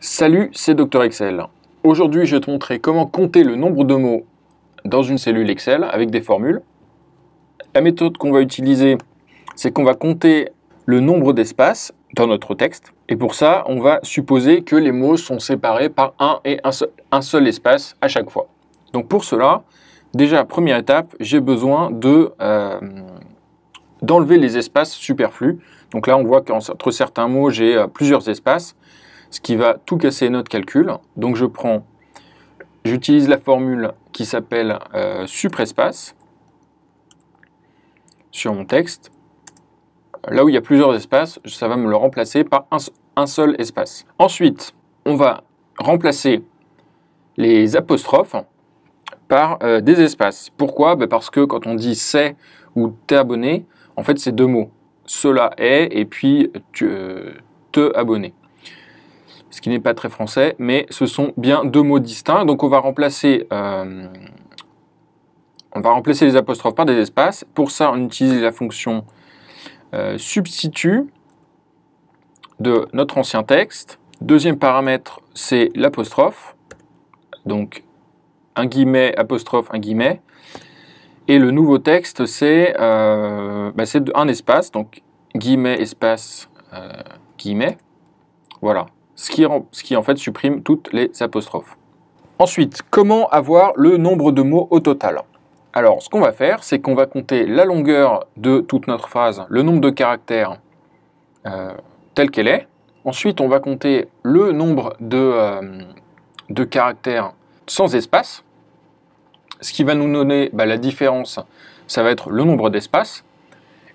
Salut, c'est Dr Excel. Aujourd'hui, je vais te montrer comment compter le nombre de mots dans une cellule Excel avec des formules. La méthode qu'on va utiliser, c'est qu'on va compter le nombre d'espaces dans notre texte. Et pour ça, on va supposer que les mots sont séparés par un seul espace à chaque fois. Donc pour cela, déjà, première étape, j'ai besoin d'enlever les espaces superflus. Donc là, on voit qu'entre certains mots, j'ai plusieurs espaces, ce qui va tout casser notre calcul. Donc j'utilise la formule qui s'appelle suprespace sur mon texte. Là où il y a plusieurs espaces, ça va me le remplacer par un seul espace. Ensuite, on va remplacer les apostrophes par des espaces. Pourquoi? Parce que quand on dit c'est ou t'es abonné, en fait c'est deux mots. Cela est et puis te abonner. Ce qui n'est pas très français, mais ce sont bien deux mots distincts. Donc on va remplacer les apostrophes par des espaces. Pour ça, on utilise la fonction substitut de notre ancien texte. Deuxième paramètre, c'est l'apostrophe. Donc un guillemet, apostrophe, un guillemet. Et le nouveau texte, c'est un espace. Donc guillemet, espace, guillemet. Voilà. Ce qui en fait supprime toutes les apostrophes. Ensuite, comment avoir le nombre de mots au total? Alors, ce qu'on va faire, c'est qu'on va compter la longueur de toute notre phrase, le nombre de caractères tel qu'elle est. Ensuite, on va compter le nombre de caractères sans espace. Ce qui va nous donner la différence, ça va être le nombre d'espaces.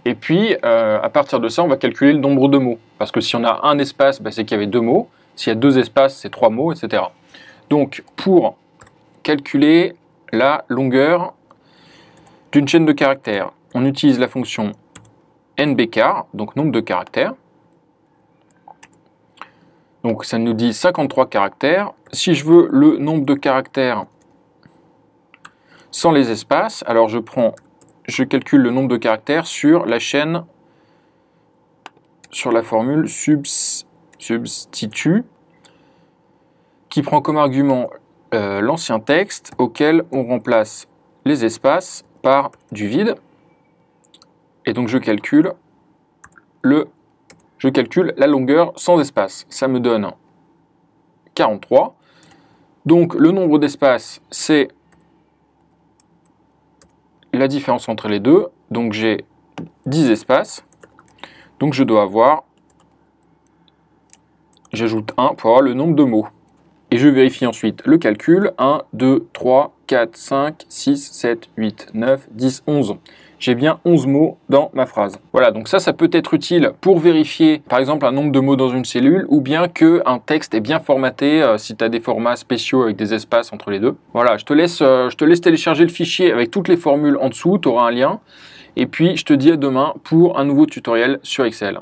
Et puis, à partir de ça, on va calculer le nombre de mots. Parce que si on a un espace, c'est qu'il y avait deux mots. S'il y a deux espaces, c'est trois mots, etc. Donc, pour calculer la longueur d'une chaîne de caractères, on utilise la fonction nbchar, donc nombre de caractères. Donc, ça nous dit 53 caractères. Si je veux le nombre de caractères sans les espaces, alors je calcule le nombre de caractères sur la chaîne, sur la formule substitut, qui prend comme argument l'ancien texte auquel on remplace les espaces par du vide. Et donc je calcule la longueur sans espace. Ça me donne 43. Donc le nombre d'espaces, c'est la différence entre les deux. Donc j'ai 10 espaces. Donc je dois avoir, j'ajoute 1 pour avoir le nombre de mots. Et je vérifie ensuite le calcul. 1, 2, 3, 4, 5, 6, 7, 8, 9, 10, 11. J'ai bien 11 mots dans ma phrase. Voilà, donc ça peut être utile pour vérifier, par exemple, un nombre de mots dans une cellule, ou bien qu'un texte est bien formaté, si tu as des formats spéciaux avec des espaces entre les deux. Voilà, je te laisse télécharger le fichier avec toutes les formules en dessous, tu auras un lien. Et puis, je te dis à demain pour un nouveau tutoriel sur Excel.